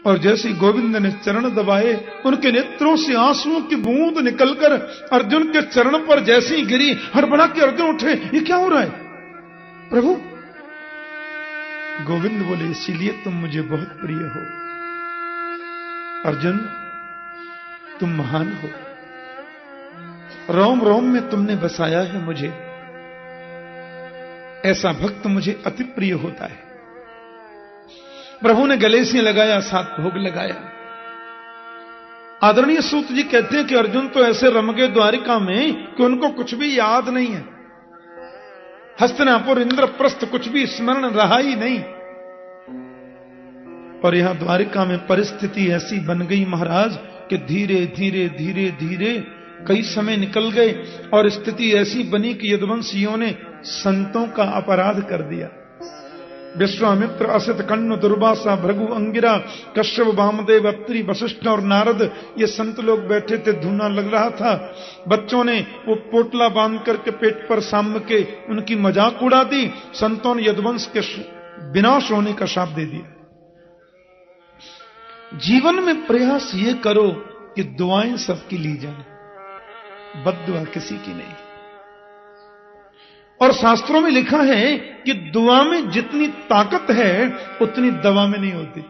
और जैसे ही गोविंद ने चरण दबाए, उनके नेत्रों से आंसुओं की बूंद निकलकर अर्जुन के चरण पर जैसे ही गिरी, हड़बड़ा के अर्जुन उठे, ये क्या हो रहा है प्रभु? गोविंद बोले, इसीलिए तुम मुझे बहुत प्रिय हो अर्जुन, तुम महान हो, रोम रोम में तुमने बसाया है मुझे, ऐसा भक्त मुझे अति प्रिय होता है। प्रभु ने गले से लगाया, साथ भोग लगाया। आदरणीय सूत जी कहते हैं कि अर्जुन तो ऐसे रम गए द्वारिका में कि उनको कुछ भी याद नहीं है। हस्तिनापुर, इंद्रप्रस्थ कुछ भी स्मरण रहा ही नहीं। और यहां द्वारिका में परिस्थिति ऐसी बन गई महाराज कि धीरे धीरे धीरे धीरे कई समय निकल गए और स्थिति ऐसी बनी कि यदुवंशियों ने संतों का अपराध कर दिया। विश्वामित्र, असित, कण्व, दुर्वासा, भृगु, अंगिरा, कश्यप, वामदेव, अत्रि, वशिष्ठ और नारद, ये संत लोग बैठे थे। धुना लग रहा था। बच्चों ने वो पोटला बांध करके पेट पर साम के उनकी मजाक उड़ा दी। संतों ने यदुवंश के विनाश होने का शाप दे दिया। जीवन में प्रयास ये करो कि दुआएं सबकी ली जाए, बद्दुआ किसी की नहीं। और शास्त्रों में लिखा है कि दुआ में जितनी ताकत है उतनी दवा में नहीं होती।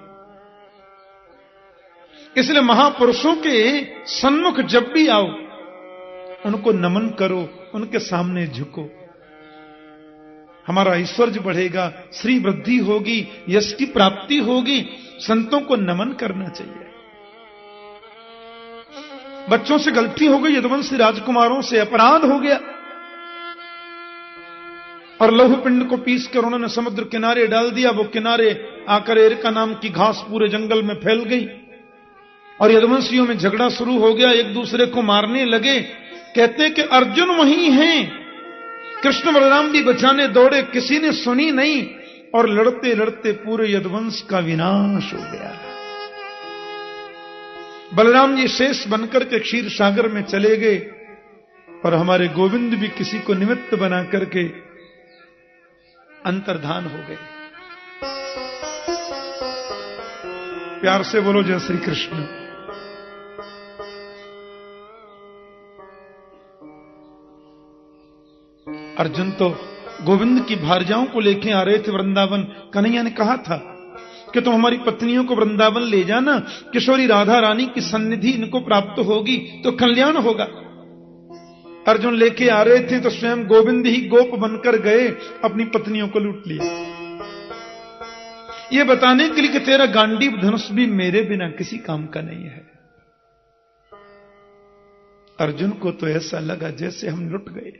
इसलिए महापुरुषों के सन्मुख जब भी आओ उनको नमन करो, उनके सामने झुको। हमारा ऐश्वर्य बढ़ेगा, श्री वृद्धि होगी, यश की प्राप्ति होगी। संतों को नमन करना चाहिए। बच्चों से गलती हो गई, यदुवंशी राजकुमारों से अपराध हो गया और लौह पिंड को पीस कर उन्होंने समुद्र किनारे डाल दिया। वो किनारे आकर एरिका नाम की घास पूरे जंगल में फैल गई और यदुवंशियों में झगड़ा शुरू हो गया, एक दूसरे को मारने लगे। कहते कि अर्जुन वहीं हैं, कृष्ण बलराम भी बचाने दौड़े, किसी ने सुनी नहीं और लड़ते लड़ते पूरे यदुवंश का विनाश हो गया। बलराम जी शेष बनकर के क्षीर सागर में चले गए और हमारे गोविंद भी किसी को निमित्त बना करके अंतर्धान हो गए। प्यार से बोलो जय श्री कृष्ण। अर्जुन तो गोविंद की भारजाओं को लेके आ रहे थे वृंदावन। कन्हैया ने कहा था कि तुम हमारी पत्नियों को वृंदावन ले जाना, किशोरी राधा रानी की सन्निधि इनको प्राप्त होगी तो कल्याण होगा। अर्जुन लेके आ रहे थे तो स्वयं गोविंद ही गोप बनकर गए, अपनी पत्नियों को लूट लिया, ये बताने के लिए कि तेरा गांडीव धनुष भी मेरे बिना किसी काम का नहीं है। अर्जुन को तो ऐसा लगा जैसे हम लुट गए।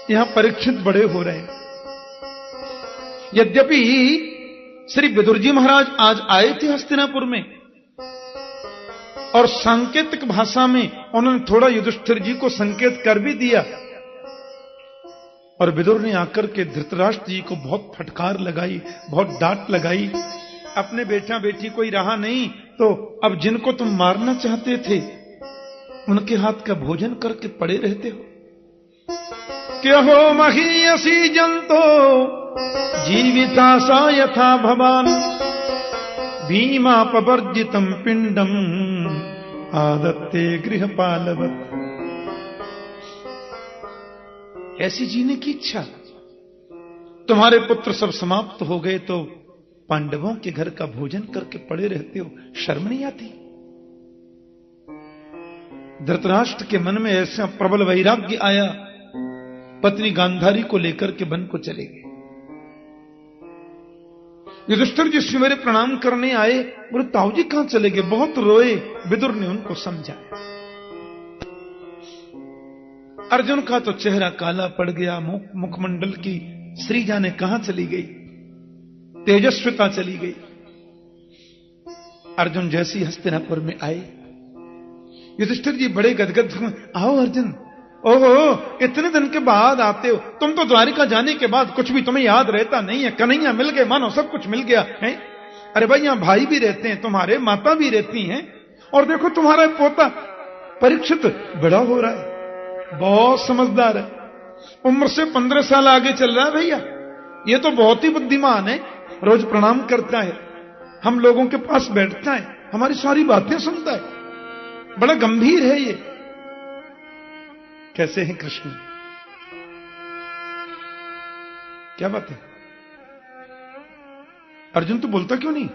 यहां परीक्षित बड़े हो रहे हैं। यद्यपि श्री विदुर जी महाराज आज आए थे हस्तिनापुर में और सांकेतिक भाषा में उन्होंने थोड़ा युधिष्ठिर जी को संकेत कर भी दिया और विदुर ने आकर के धृतराष्ट्र जी को बहुत फटकार लगाई, बहुत डांट लगाई। अपने बेटा बेटी कोई रहा नहीं तो अब जिनको तुम मारना चाहते थे उनके हाथ का भोजन करके पड़े रहते हो। क्या हो महीयसी जंतो जीविता सा यथा भवान भीमापवर्जितम पिंडम आदत्ते गृहपालवत्। ऐसी जीने की इच्छा, तुम्हारे पुत्र सब समाप्त हो गए तो पांडवों के घर का भोजन करके पड़े रहते हो, शर्म नहीं आती? धृतराष्ट्र के मन में ऐसा प्रबल वैराग्य आया, पत्नी गांधारी को लेकर के वन को चले गए। युधिष्ठिर जी सवेरे प्रणाम करने आए, बोले ताऊ जी कहां चले गए? बहुत रोए। विदुर ने उनको समझाया। अर्जुन का तो चेहरा काला पड़ गया, मुखमंडल की श्री जाने कहां चली गई, तेजस्विता चली गई। अर्जुन जैसी हस्तिनापुर में आए, युधिष्ठिर जी बड़े गदगद, आओ अर्जुन, ओहो इतने दिन के बाद आते हो, तुम तो द्वारिका जाने के बाद कुछ भी तुम्हें याद रहता नहीं है। कन्हैया मिल गए, मानो सब कुछ मिल गया है। अरे भाई यहां भाई भी रहते हैं तुम्हारे, माता भी रहती हैं, और देखो तुम्हारा पोता परीक्षित बड़ा हो रहा है, बहुत समझदार है, उम्र से 15 साल आगे चल रहा है। भैया ये तो बहुत ही बुद्धिमान है, रोज प्रणाम करता है। हम लोगों के पास बैठता है, हमारी सारी बातें सुनता है, बड़ा गंभीर है ये। कैसे हैं कृष्ण? क्या बात है? अर्जुन तो बोलता क्यों नहीं?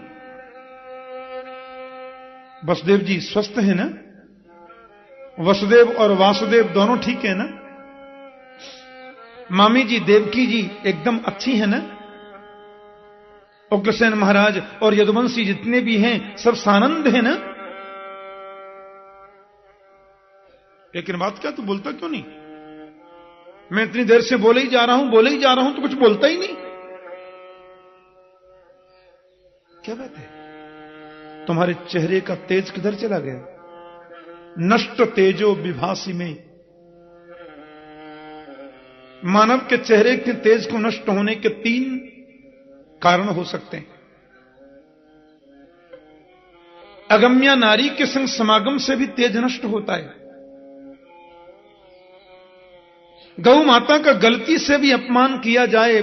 वसुदेव जी स्वस्थ है ना? वसुदेव और वासुदेव दोनों ठीक है ना? मामी जी देवकी जी एकदम अच्छी है ना? उग्रसेन महाराज और यदुवंशी जितने भी हैं सब सानंद है ना? लेकिन बात क्या, तू बोलता क्यों नहीं? मैं इतनी देर से बोले ही जा रहा हूं तो कुछ बोलता ही नहीं। क्या बात है? तुम्हारे चेहरे का तेज किधर चला गया? नष्ट तेजो विभासी में। मानव के चेहरे के तेज को नष्ट होने के 3 कारण हो सकते हैं। अगम्या नारी के संग समागम से भी तेज नष्ट होता है। गौ माता का गलती से भी अपमान किया जाए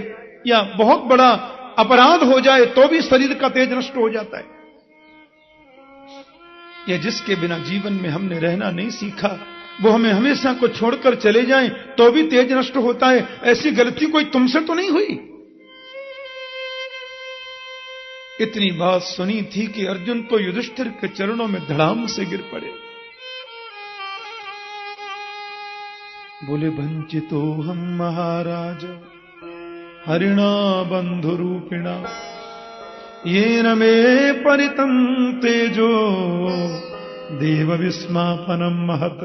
या बहुत बड़ा अपराध हो जाए तो भी शरीर का तेज नष्ट हो जाता है। या जिसके बिना जीवन में हमने रहना नहीं सीखा, वो हमें हमेशा को छोड़कर चले जाएं तो भी तेज नष्ट होता है। ऐसी गलती कोई तुमसे तो नहीं हुई? इतनी बात सुनी थी कि अर्जुन तो युधिष्ठिर के चरणों में धड़ाम से गिर पड़े। बोले, वंचितो हम महाराज हरिणा बंधु रूपिणा ये न मे परितं तेजो देव विस्मापनम महत।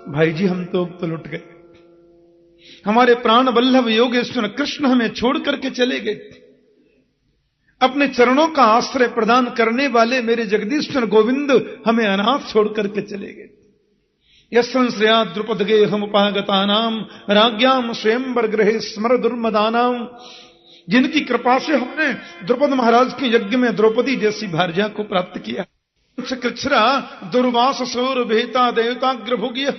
भाई जी हम तो लुट गए। हमारे प्राण वल्लभ योगेश्वर कृष्ण हमें छोड़ करके चले गए। अपने चरणों का आश्रय प्रदान करने वाले मेरे जगदीश्वर गोविंद हमें अनाथ छोड़ करके चले गए। यस्संश्रया द्रुपद गेहम उपागतानाम राज्ञाम स्वयंवर गृहे स्मर दुर्मदानाम। जिनकी कृपा से हमने द्रुपद महाराज के यज्ञ में द्रौपदी जैसी भार्या को प्राप्त किया। कृच्छ्रा दुर्वास सौर भेता देवताग्र भोग्य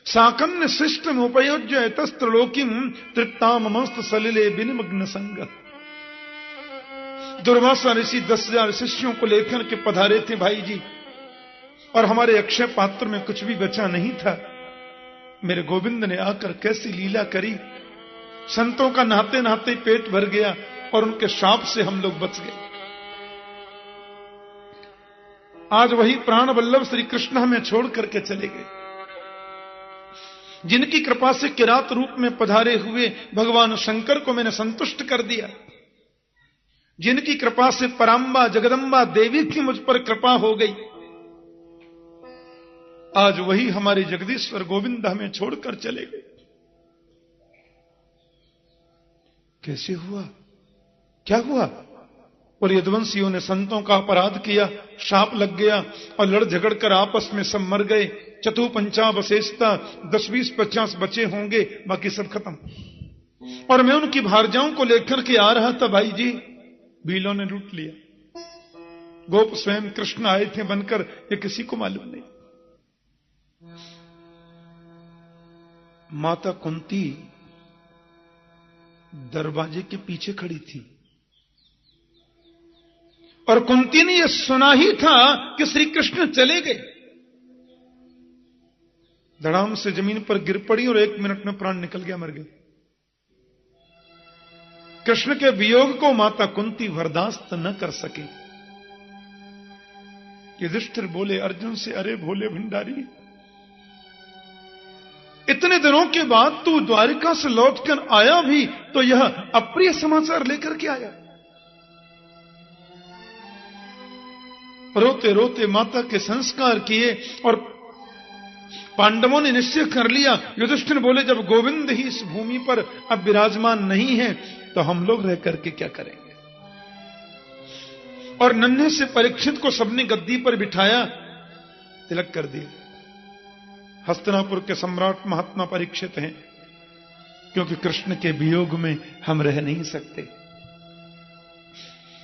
साकन्य शिष्टम उपयोज्य तस्त्रलोकीम तृप्ताम मस्त सलिले बिनिमग्न संग। दुर्वासा ऋषि 10,000 शिष्यों को लेकर के पधारे थे भाई जी, और हमारे अक्षय पात्र में कुछ भी बचा नहीं था। मेरे गोविंद ने आकर कैसी लीला करी। संतों का नहाते नहाते पेट भर गया और उनके शाप से हम लोग बच गए। आज वही प्राण वल्लभ श्री कृष्ण हमें छोड़ करके चले गए। जिनकी कृपा से किरात रूप में पधारे हुए भगवान शंकर को मैंने संतुष्ट कर दिया, जिनकी कृपा से पराम्बा जगदम्बा देवी की मुझ पर कृपा हो गई, आज वही हमारे जगदीश्वर गोविंद हमें छोड़कर चले गए। कैसे हुआ? क्या हुआ? और यदुवंशियों ने संतों का अपराध किया, शाप लग गया और लड़ झगड़ कर आपस में सब मर गए। चतु पंचा बशेषता 10, 20, 50 बचे होंगे, बाकी सब खत्म। और मैं उनकी भारजाओं को लेकर के आ रहा था भाई जी, भीलों ने लूट लिया। गोप स्वयं कृष्ण आए थे बनकर, ये किसी को मालूम नहीं। माता कुंती दरवाजे के पीछे खड़ी थी और कुंती ने यह सुना ही था कि श्री कृष्ण चले गए। धड़ाम से जमीन पर गिर पड़ी और 1 मिनट में प्राण निकल गया, मर गए। कृष्ण के वियोग को माता कुंती बर्दाश्त न कर सके। युधिष्ठिर बोले अर्जुन से, अरे भोले भंडारी, इतने दिनों के बाद तू द्वारिका से लौटकर आया भी तो यह अप्रिय समाचार लेकर के आया। रोते रोते माता के संस्कार किए और पांडवों ने निश्चय कर लिया। युधिष्ठिर बोले, जब गोविंद ही इस भूमि पर अब विराजमान नहीं है तो हम लोग रह करके क्या करेंगे। और नन्हे से परीक्षित को सबने गद्दी पर बिठाया, तिलक कर दिया। हस्तिनापुर के सम्राट महात्मा परीक्षित हैं, क्योंकि कृष्ण के वियोग में हम रह नहीं सकते।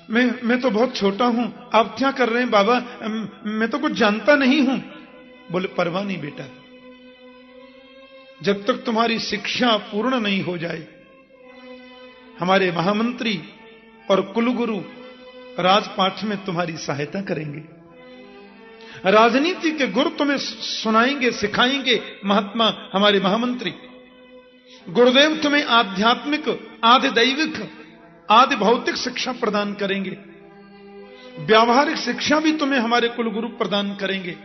मैं तो बहुत छोटा हूं, आप क्या कर रहे हैं बाबा, मैं तो कुछ जानता नहीं हूं। बोले, परवाह नहीं बेटा, जब तक तुम्हारी शिक्षा पूर्ण नहीं हो जाए, हमारे महामंत्री और कुलगुरु राजपाठ में तुम्हारी सहायता करेंगे, राजनीति के गुरु तुम्हें सुनाएंगे, सिखाएंगे। महात्मा हमारे महामंत्री गुरुदेव तुम्हें आध्यात्मिक, आदि दैविक, आदि भौतिक शिक्षा प्रदान करेंगे। व्यावहारिक शिक्षा भी तुम्हें हमारे कुलगुरु प्रदान करेंगे।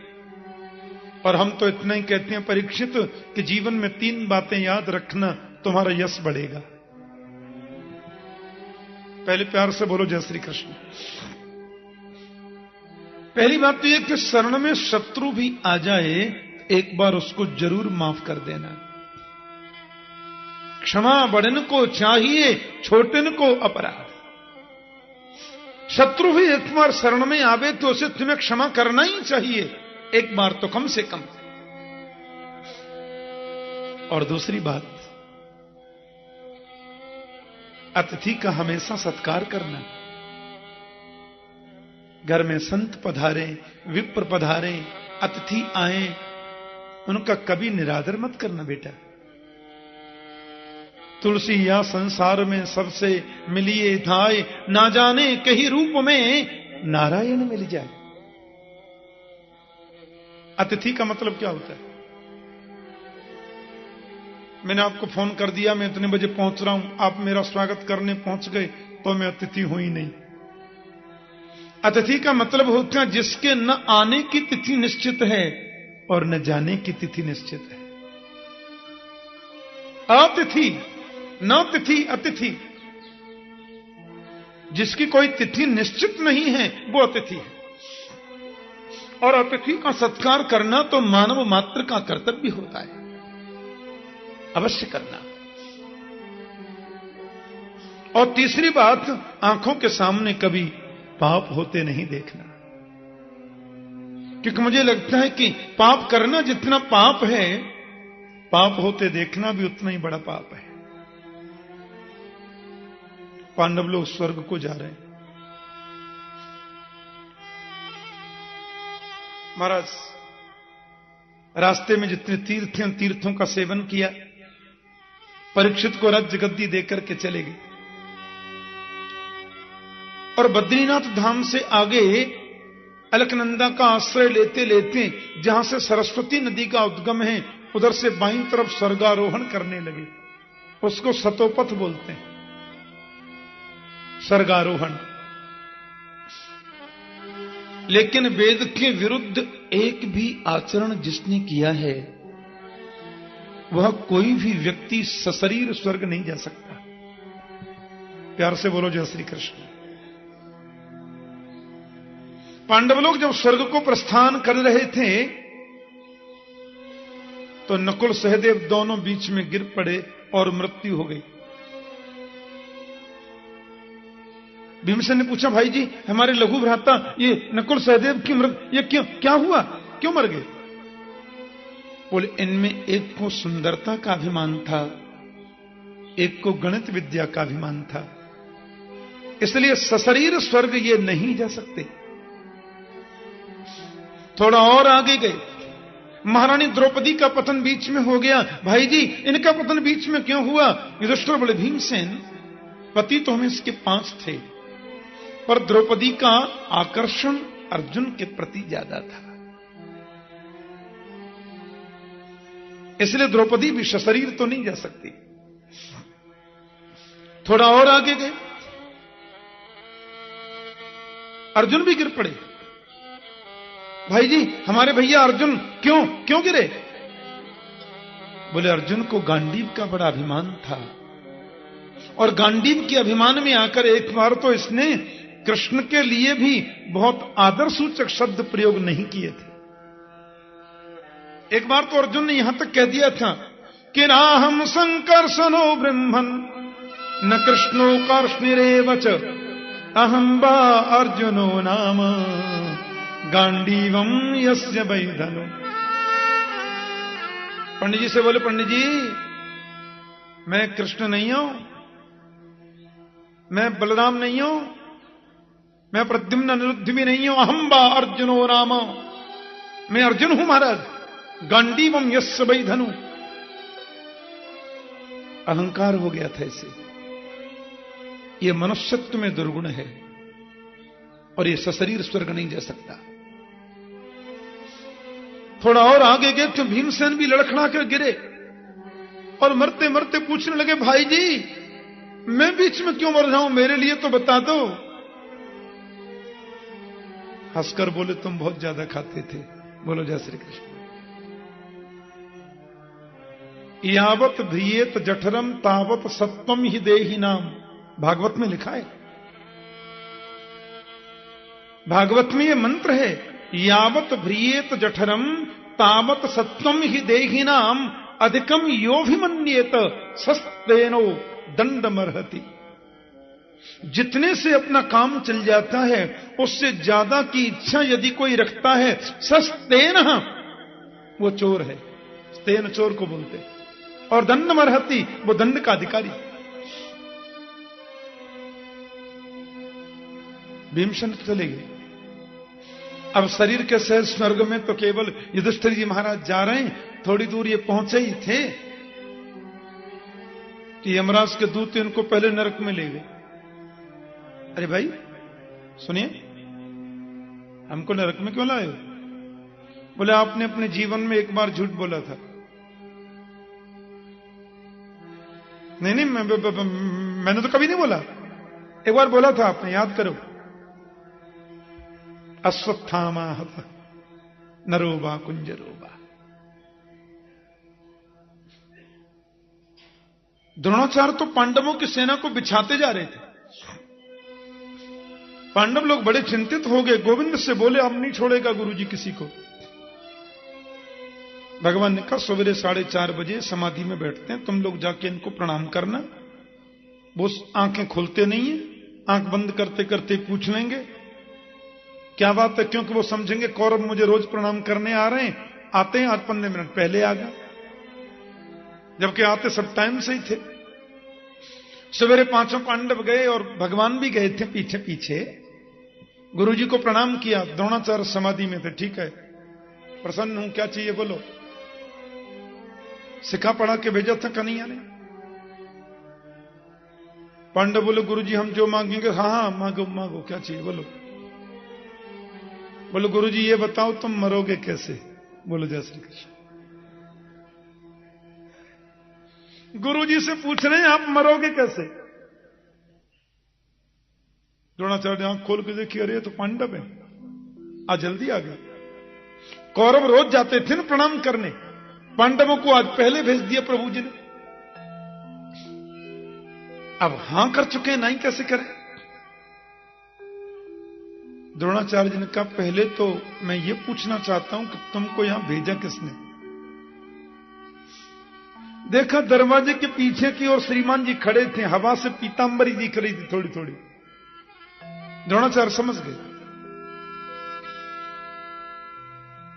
और हम तो इतना ही कहते हैं परीक्षित कि जीवन में 3 बातें याद रखना, तुम्हारा यश बढ़ेगा। पहले प्यार से बोलो जय श्री कृष्ण। पहली बात तो यह कि शरण में शत्रु भी आ जाए, एक बार उसको जरूर माफ कर देना। क्षमा बड़न को चाहिए, छोटन को अपराध। शत्रु भी एक बार शरण में आवे तो उसे तुम्हें क्षमा करना ही चाहिए, एक बार तो कम से कम। और दूसरी बात, अतिथि का हमेशा सत्कार करना। घर में संत पधारे, विप्र पधारे, अतिथि आए, उनका कभी निरादर मत करना बेटा। तुलसी या संसार में सबसे मिलिए थाए, ना जाने कहीं रूप में नारायण मिल जाए। अतिथि का मतलब क्या होता है? मैंने आपको फोन कर दिया, मैं इतने बजे पहुंच रहा हूं, आप मेरा स्वागत करने पहुंच गए तो मैं अतिथि हूं ही नहीं। अतिथि का मतलब होता है जिसके न आने की तिथि निश्चित है और न जाने की तिथि निश्चित है। अतिथि, न तिथि, अतिथि। जिसकी कोई तिथि निश्चित नहीं है वो अतिथि है। और अतिथि का सत्कार करना तो मानव मात्र का कर्तव्य होता है, अवश्य करना। और तीसरी बात, आंखों के सामने कभी पाप होते नहीं देखना। क्योंकि मुझे लगता है कि पाप करना जितना पाप है, पाप होते देखना भी उतना ही बड़ा पाप है। पांडव लोग स्वर्ग को जा रहे हैं। महाराज रास्ते में जितने तीर्थ हैं, तीर्थों का सेवन किया, परीक्षित को राज्य गद्दी देकर के चले गए। और बद्रीनाथ धाम से आगे अलकनंदा का आश्रय लेते लेते जहां से सरस्वती नदी का उद्गम है, उधर से बाईं तरफ स्वर्गारोहण करने लगे। उसको सतोपथ बोलते हैं, स्वर्गारोहण। लेकिन वेद के विरुद्ध एक भी आचरण जिसने किया है, वह कोई भी व्यक्ति सशरीर स्वर्ग नहीं जा सकता। प्यार से बोलो जय श्री कृष्ण। पांडव लोग जब स्वर्ग को प्रस्थान कर रहे थे तो नकुल सहदेव दोनों बीच में गिर पड़े और मृत्यु हो गई। भीमसेन ने पूछा, भाई जी हमारे लघु भ्राता ये नकुल सहदेव की ये क्यों, क्या हुआ, क्यों मर गए? बोले, इनमें एक को सुंदरता का अभिमान था, एक को गणित विद्या का अभिमान था, इसलिए सशरीर स्वर्ग ये नहीं जा सकते। थोड़ा और आगे गए, महारानी द्रौपदी का पतन बीच में हो गया। भाई जी इनका पतन बीच में क्यों हुआ? युधिष्ठिर बोले, भीमसेन पति तो हमें इसके 5 थे, पर द्रौपदी का आकर्षण अर्जुन के प्रति ज्यादा था, इसलिए द्रौपदी भी सशरीर तो नहीं जा सकती। थोड़ा और आगे गए, अर्जुन भी गिर पड़े। भाई जी हमारे भैया अर्जुन क्यों गिरे? बोले, अर्जुन को गांडीव का बड़ा अभिमान था, और गांडीव के अभिमान में आकर एक बार तो इसने कृष्ण के लिए भी बहुत आदर सूचक शब्द प्रयोग नहीं किए थे। एक बार तो अर्जुन ने यहां तक कह दिया था कि नाहम संकर्षणो ब्रह्मन् न कृष्णो कार्ष्णिरेव च अहं वा अर्जुनो नाम गांडीवम यस्य वैधनो। पंडित जी से बोले, पंडित जी मैं कृष्ण नहीं हूं, मैं बलराम नहीं हूं, मैं प्रद्युम्न अनिरुद्ध भी नहीं हूं, अहं वा अर्जुनो नाम, मैं अर्जुन हूं महाराज। गांडीवम यस्य वैधनु, अहंकार हो गया था इसे। यह मनुष्यत्व में दुर्गुण है। और ये सशरीर स्वर्ग नहीं जा सकता। थोड़ा और आगे गए तो भीमसेन भी लड़खड़ा कर गिरे और मरते मरते पूछने लगे, भाई जी मैं बीच में क्यों मर जाऊं, मेरे लिए तो बता दो। हंसकर बोले, तुम बहुत ज्यादा खाते थे। बोलो जय श्री कृष्ण। यावत ध्रियेत जठरम तावत सत्वम ही देहि नाम, भागवत में लिखा है। भागवत में ये मंत्र है, यावत ध्रियेत जठरम तावत सत्वम ही देहि नाम अधिकम योभिमन्येत सस्तेनो दंडमर्हति। जितने से अपना काम चल जाता है उससे ज्यादा की इच्छा यदि कोई रखता है, सस्तेन, वो चोर है। स्तेन चोर को बोलते, और दंडमर्हति वो दंड का अधिकारी। भीमसेन चले गए। अब शरीर के सहज स्वर्ग में तो केवल युधिष्ठिर जी महाराज जा रहे हैं। थोड़ी दूर ये पहुंचे ही थे कि यमराज के दूत इनको पहले नरक में ले गए। अरे भाई सुनिए, हमको नरक में क्यों लाए हो? बोले आपने अपने जीवन में एक बार झूठ बोला था। नहीं, मैंने तो कभी नहीं बोला। एक बार बोला था आपने, याद करो। अश्वत्थामा नरोबा कुंजरोबा। द्रोणाचार्य तो पांडवों की सेना को बिछाते जा रहे थे। पांडव लोग बड़े चिंतित हो गए। गोविंद से बोले, अब नहीं छोड़ेगा गुरुजी किसी को। भगवान ने कहा, सवेरे 4:30 बजे समाधि में बैठते हैं, तुम लोग जाके इनको प्रणाम करना। वो आंखें खोलते नहीं है, आंख बंद करते करते पूछ लेंगे क्या बात है, क्योंकि वो समझेंगे कौरव मुझे रोज प्रणाम करने आ रहे हैं। आते हैं, आज 15 मिनट पहले आ गया, जबकि आते सब टाइम से ही थे। सवेरे 5 पांडव गए और भगवान भी गए थे पीछे पीछे। गुरुजी को प्रणाम किया। द्रोणाचार्य समाधि में थे। ठीक है, प्रसन्न हूं, क्या चाहिए बोलो। सिखा पढ़ा के भेजा था कन्हैया ने। पांडव बोले, गुरुजी हम जो मांगेंगे। हाँ हाँ मांगो मांगो, क्या चाहिए बोलो। बोलो, गुरुजी ये बताओ तुम मरोगे कैसे। बोलो जय श्री कृष्ण। गुरुजी से पूछ रहे हैं आप मरोगे कैसे। द्रोणाचार्य ने आंख खोल के देखी, अरे तो पांडव है, आज जल्दी आ गए। कौरव रोज जाते थे ना प्रणाम करने, पांडवों को आज पहले भेज दिया प्रभु जी ने। अब हां कर चुके हैं, नहीं कैसे करें। द्रोणाचार्य जी ने कहा, पहले तो मैं ये पूछना चाहता हूं कि तुमको यहां भेजा किसने। देखा दरवाजे के पीछे की ओर श्रीमान जी खड़े थे, हवा से पीतांबरी दिख रही थी थोड़ी थोड़ी। द्रोणाचार्य समझ गए।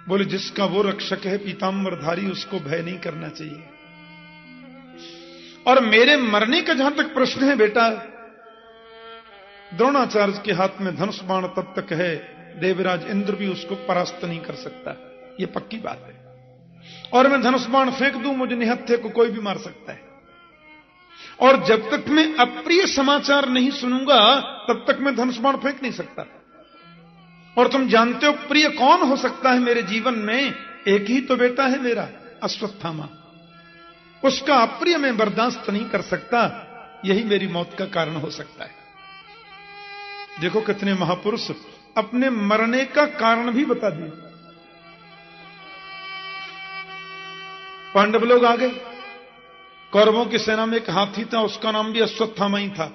बोले, जिसका वो रक्षक है पीतांबरधारी, उसको भय नहीं करना चाहिए। और मेरे मरने का जहां तक प्रश्न है बेटा, द्रोणाचार्य के हाथ में धनुष बाण तब तक है, देवराज इंद्र भी उसको परास्त नहीं कर सकता। ये पक्की बात है। और मैं धनुष बाण फेंक दूं, मुझे निहत्थे को कोई भी मार सकता है। और जब तक मैं अप्रिय समाचार नहीं सुनूंगा तब तक मैं धनुष बाण फेंक नहीं सकता। और तुम जानते हो प्रिय कौन हो सकता है मेरे जीवन में? एक ही तो बेटा है मेरा, अश्वत्थामा। उसका अप्रिय मैं बर्दाश्त नहीं कर सकता। यही मेरी मौत का कारण हो सकता है। देखो कितने महापुरुष अपने मरने का कारण भी बता दिए। पांडव लोग आ गए। कौरवों की सेना में एक हाथी था, उसका नाम भी अश्वत्थामा ही था।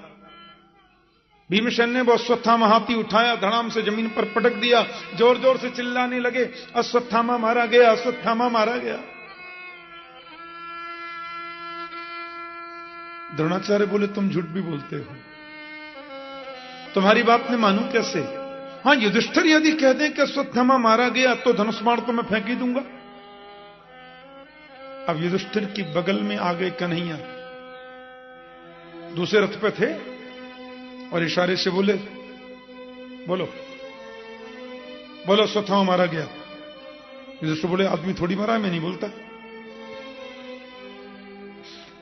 भीमसेन ने वो अश्वत्थामा हाथी उठाया, धड़ाम से जमीन पर पटक दिया, जोर जोर से चिल्लाने लगे, अश्वत्थामा मारा गया, अश्वत्थामा मारा गया। द्रोणाचार्य बोले, तुम झूठ भी बोलते हो, तुम्हारी बात मैं मानूं कैसे? हां, युधिष्ठिर यदि कह दें कि अश्वत्थामा मारा गया तो धनुष बाण तो मैं फेंक ही दूंगा। अब युधिष्ठिर की बगल में आ गए कन्हैया, दूसरे रथ पे थे, और इशारे से बोले, बोलो बोलो अश्वत्थामा मारा गया। युधिष्ठिर बोले, आदमी थोड़ी मारा है, मैं नहीं बोलता।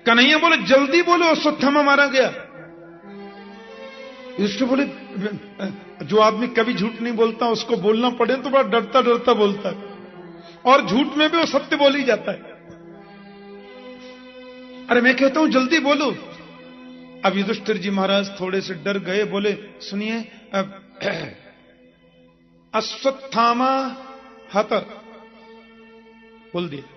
कन्हैया बोले, जल्दी बोलो अश्वत्थामा मारा गया। युधिष्ठिर बोले जो आदमी कभी झूठ नहीं बोलता उसको बोलना पड़े तो बड़ा डरता डरता बोलता है, और झूठ में भी वो सत्य बोल ही जाता है। अरे मैं कहता हूं जल्दी बोलो। अब युधिष्ठिर जी महाराज थोड़े से डर गए, बोले सुनिए, अश्वत्थामा हत, बोल दिया।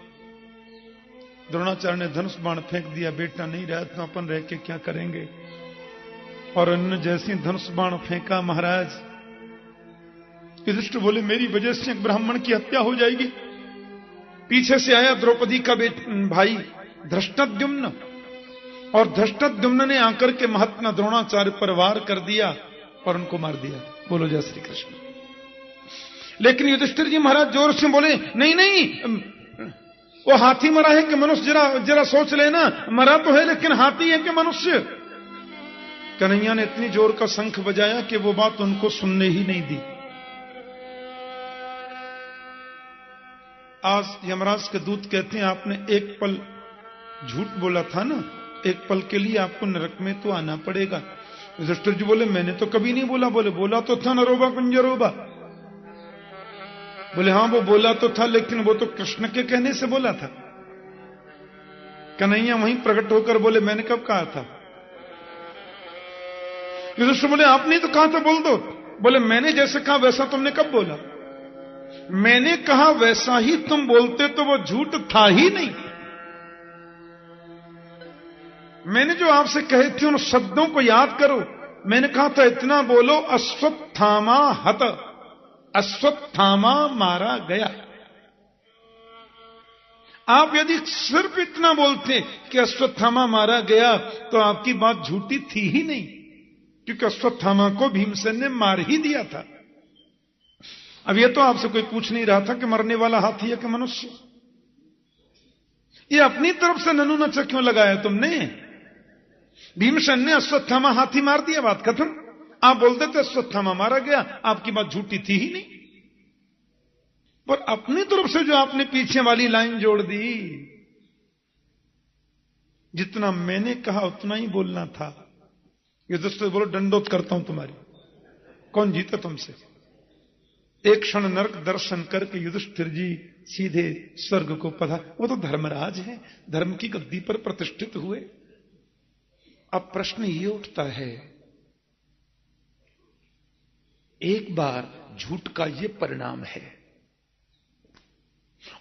द्रोणाचार्य ने धनुष बाण फेंक दिया, बेटा नहीं रहा तो अपन रह के क्या करेंगे। और उन्होंने जैसे धनुष बाण फेंका महाराज, युधिष्ठिर बोले मेरी वजह से एक ब्राह्मण की हत्या हो जाएगी। पीछे से आया द्रौपदी का भाई धृष्टद्युम्न, और धृष्टद्युम्न ने आकर के महात्मा द्रोणाचार्य पर वार कर दिया और उनको मार दिया। बोलो जय श्री कृष्ण। लेकिन युधिष्ठिर जी महाराज जोर से बोले नहीं नहीं, वो हाथी मरा है कि मनुष्य, जरा सोच लेना, मरा तो है लेकिन हाथी है कि मनुष्य। कन्हैया ने इतनी जोर का शंख बजाया कि वो बात उनको सुनने ही नहीं दी। आज यमराज के दूत कहते हैं आपने एक पल झूठ बोला था ना, एक पल के लिए आपको नरक में तो आना पड़ेगा। युधिष्ठिर जी बोले मैंने तो कभी नहीं बोला। बोले बोला तो था नरोबा कुंजरोबा। बोले हां वो बोला तो था, लेकिन वो तो कृष्ण के कहने से बोला था। कन्हैया वहीं प्रकट होकर बोले मैंने कब कहा था। युधिष्ठिर बोले आपने तो कहा था बोल दो। बोले मैंने जैसे कहा वैसा तुमने कब बोला। मैंने कहा वैसा ही तुम बोलते तो वो झूठ था ही नहीं। मैंने जो आपसे कहे थे उन शब्दों को याद करो। मैंने कहा था इतना बोलो, अश्वत्थामा हत, अश्वत्थामा मारा गया। आप यदि सिर्फ इतना बोलते कि अश्वत्थामा मारा गया तो आपकी बात झूठी थी ही नहीं, क्योंकि अश्वत्थामा को भीमसेन ने मार ही दिया था। अब यह तो आपसे कोई पूछ नहीं रहा था कि मरने वाला हाथी है कि मनुष्य। ये अपनी तरफ से ननु नचा क्यों लगाया तुमने। भीमसेन ने अश्वत्थामा हाथी मार दिया, बात खत्म। आप बोलते थे अश्वत्थामा मारा गया, आपकी बात झूठी थी ही नहीं। पर अपनी तरफ से जो आपने पीछे वाली लाइन जोड़ दी, जितना मैंने कहा उतना ही बोलना था। युधिष्ठिर बोलो दंडोत करता हूं तुम्हारी, कौन जीता तुमसे। एक क्षण नरक दर्शन करके युधिष्ठिर जी सीधे स्वर्ग को पधार। वो तो धर्मराज है, धर्म की गद्दी पर प्रतिष्ठित हुए। अब प्रश्न ये उठता है, एक बार झूठ का ये परिणाम है,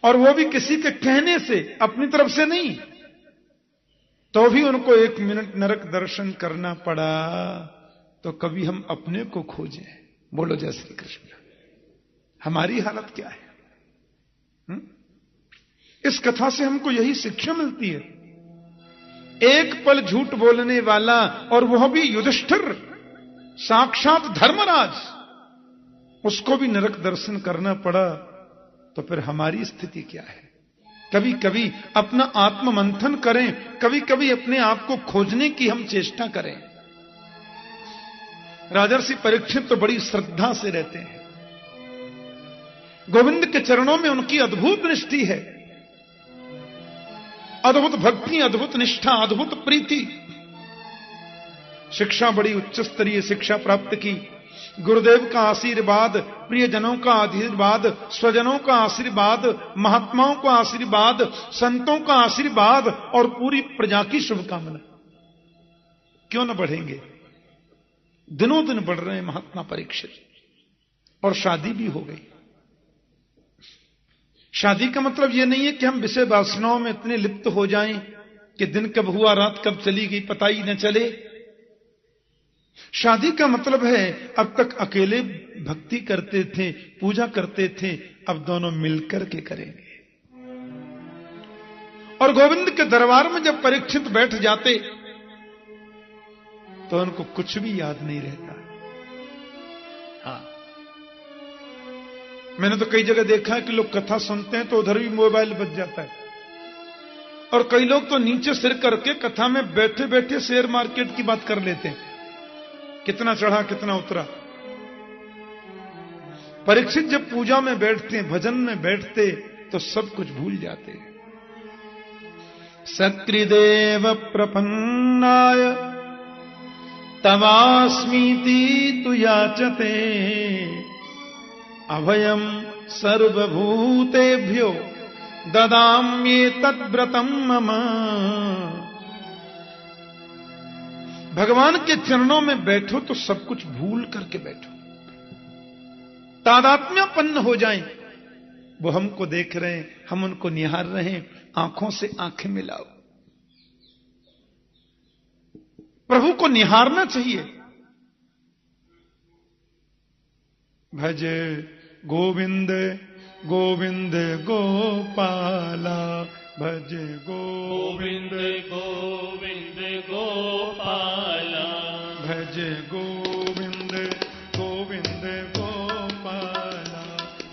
और वो भी किसी के कहने से, अपनी तरफ से नहीं, तो भी उनको 1 मिनट नरक दर्शन करना पड़ा। तो कभी हम अपने को खोजें। बोलो जय श्री कृष्ण। हमारी हालत क्या है। इस कथा से हमको यही शिक्षा मिलती है। एक पल झूठ बोलने वाला, और वह भी युधिष्ठिर, साक्षात धर्मराज, उसको भी नरक दर्शन करना पड़ा। तो फिर हमारी स्थिति क्या है। कभी कभी अपना आत्ममंथन करें, कभी कभी अपने आप को खोजने की हम चेष्टा करें। राजर्षि परीक्षित तो बड़ी श्रद्धा से रहते हैं। गोविंद के चरणों में उनकी अद्भुत निष्ठा है, अद्भुत भक्ति, अद्भुत निष्ठा, अद्भुत प्रीति। शिक्षा बड़ी उच्च स्तरीय शिक्षा प्राप्त की। गुरुदेव का आशीर्वाद, प्रियजनों का आशीर्वाद, स्वजनों का आशीर्वाद, महात्माओं का आशीर्वाद, संतों का आशीर्वाद और पूरी प्रजा की शुभकामना। क्यों न बढ़ेंगे। दिनों दिन बढ़ रहे हैं महात्मा परीक्षित, और शादी भी हो गई। शादी का मतलब यह नहीं है कि हम विषय वासनाओं में इतने लिप्त हो जाएं कि दिन कब हुआ रात कब चली गई पता ही न चले। शादी का मतलब है अब तक अकेले भक्ति करते थे, पूजा करते थे, अब दोनों मिलकर के करेंगे। और गोविंद के दरबार में जब परीक्षित बैठ जाते तो उनको कुछ भी याद नहीं रहता। हाँ, मैंने तो कई जगह देखा है कि लोग कथा सुनते हैं तो उधर भी मोबाइल बज जाता है, और कई लोग तो नीचे सिर करके कथा में बैठे बैठे शेयर मार्केट की बात कर लेते हैं, कितना चढ़ा कितना उतरा। परीक्षित जब पूजा में बैठते, भजन में बैठते, तो सब कुछ भूल जाते हैं। सकृदेव प्रपन्नाय तवास्मीति तु याचते अभयम सर्वभूतेभ्यो ददाम्ये तद्व्रतम मम। भगवान के चरणों में बैठो तो सब कुछ भूल करके बैठो, तादात्म्यपन्न हो जाएं। वो हमको देख रहे हैं, हम उनको निहार रहे हैं, आंखों से आंखें मिलाओ। प्रभु को निहारना चाहिए। भज गोविंद गोविंद गोपाला, भज गोविंद गोविंद गोपाला, भज गोविंद गोविंद गोपाला,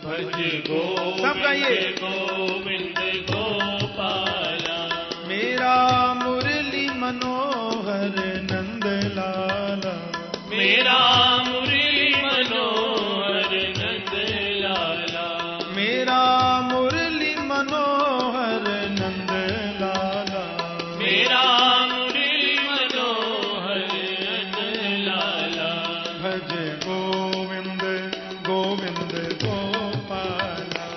भज गोविंद गोविंद गोपाला। मेरा मुरली मनोहर नंद लाला, मेरा मुरली मनोहर नंद लाला, मेरा मुरली मनोहर नंद लाला, मेरा मुरली मनोहर नंद लाला। भज गोविंद गोविंद गोपाला,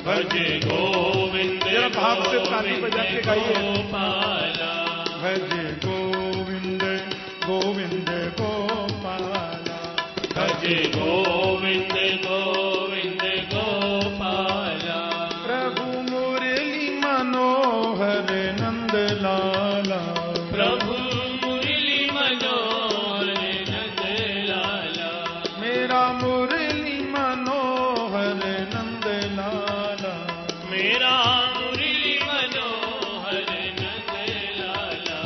भज गोविंद जरा भाव से ताली बजा के गाइए। गोपाला, भज गोविंद गोविंद गोपाला, भज गोविंद गोविंद गोपाला। प्रभु मुरली मनोहर नंद लाला, प्रभु मुरली मनोहर नंद लाला, मेरा मुरली मनोहर नंद लाला, मेरा मुरली मनोहर नंद लाला।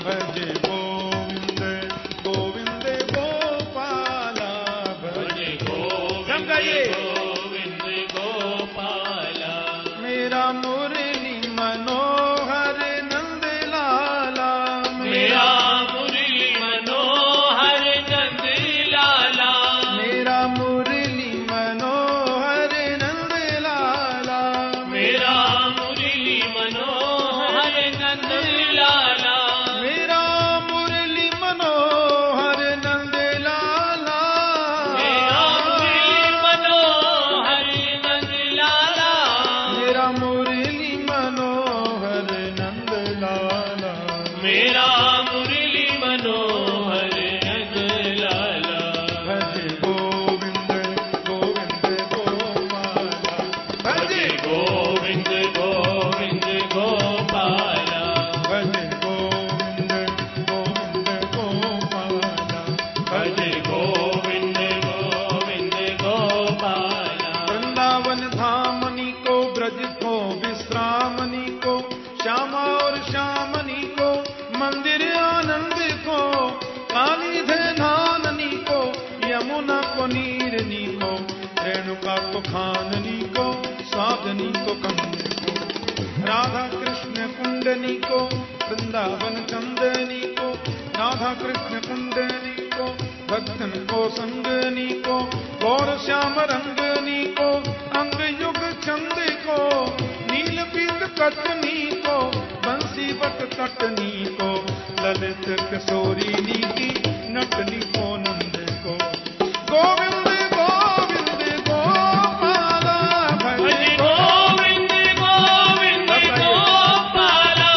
भज गोविंद गोविंद गोपाला, भज गोविंद गोविंद गोपाला, मेरा मुरली मनोहर नंद लाला, मेरा मुरली मनोहर नंद लाला, मेरा मुरली मनोहर नंद लाला, मेरा मुरली मनोहर नंद लाला, मेरा मुरली मनोहर नंद लाला, मेरा मुरली मनोहर नंद लाला, मेरा मुरली मनोहर नंद लाला, मेरा मुरली मनोहर नंद लाला। भज गोविंद गोविंद गोपाला, भज गोविंद गोविंद गोपाला, भज गोविंद गोविंद गोपाला, भज गोविंद गोविंद गोपाला। वृंदावन धामनी को, ब्रज को, विश्रामनी को, श्यामा और श्यामनी को, मंदिर आनंद को, काली धाननी को, यमुना को नीरनी को, रेणुका को खाननी को, साधनी को कन्या को, राधा कृष्ण कुंडनी को, वृंदावन चंदनी को, राधा कृष्ण कुंडनी को, भक्तन को संगनी को, गौर श्याम रंगनी को, अंग युग चंद को, नील पीत कटनी को, बंसी बट कटनी को, ललित किशोरी की नटनी को, नंद को, गोविंद गोविंद गोपाला, भज भज गोविंद गोविंद गोपाला,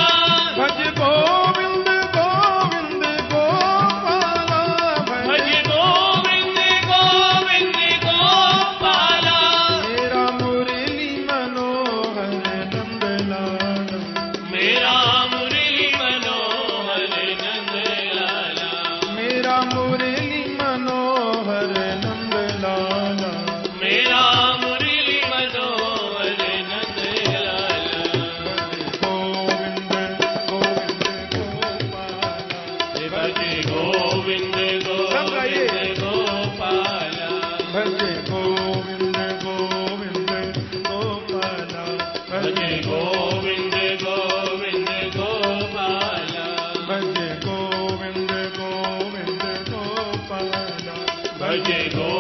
भज गोविंद गोविंद गोपाला, भज गोविंद गोविंद गोपाला। मेरा मुरली मनोहर नंद लाला, मेरा मुरली मनोहर नंद लाला, मेरा मुरली मनोहर नंद लाला, मेरा मुरली मनोहर नंद लाला। गोविंद गोविंद गोपाला, भज गोविंद गोविंद गोपाला, भज गोविंद गोविंद गोपाला, भज गोविंद गोविंद गोपाला, भज गोविंद गोविंद गोपाला, भज गोविंद